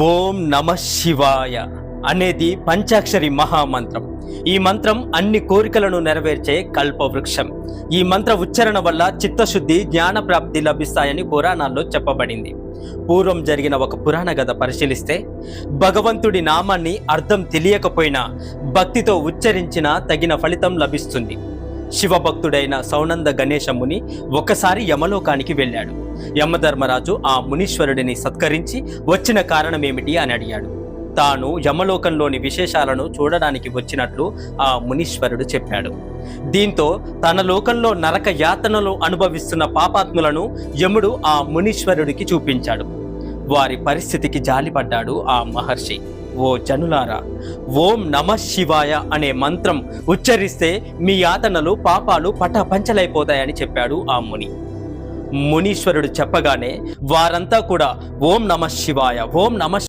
ఓం నమ శివాయ అనేది పంచాక్షరి మహామంత్రం. ఈ మంత్రం అన్ని కోరికలను నెరవేర్చే కల్పవృక్షం. ఈ మంత్ర ఉచ్చారణ వల్ల చిత్తశుద్ధి, జ్ఞాన ప్రాప్తి లభిస్తాయని పురాణాల్లో చెప్పబడింది. పూర్వం జరిగిన ఒక పురాణ కథ పరిశీలిస్తే, భగవంతుడి నామాన్ని అర్థం తెలియకపోయినా భక్తితో ఉచ్చరించిన తగిన ఫలితం లభిస్తుంది. శివభక్తుడైన సౌనంద గణేశముని ఒకసారి యమలోకానికి వెళ్ళాడు. యమధర్మరాజు ఆ మునీశ్వరుడిని సత్కరించి వచ్చిన కారణమేమిటి అని అడిగాడు. తాను యమలోకంలోని విశేషాలను చూడడానికి వచ్చినట్లు ఆ మునీశ్వరుడు చెప్పాడు. దీంతో తన లోకంలో నరక యాతనలు అనుభవిస్తున్న పాపాత్ములను యముడు ఆ మునీశ్వరుడికి చూపించాడు. వారి పరిస్థితికి జాలిపడ్డాడు ఆ మహర్షి. ఓ జనులారా, ఓం నమ శివాయ అనే మంత్రం ఉచ్చరిస్తే మీ యాతనలు, పాపాలు పటాపంచలైపోతాయని చెప్పాడు ఆ ముని. మునీశ్వరుడు చెప్పగానే వారంతా కూడా ఓం నమ శివాయ, ఓం నమ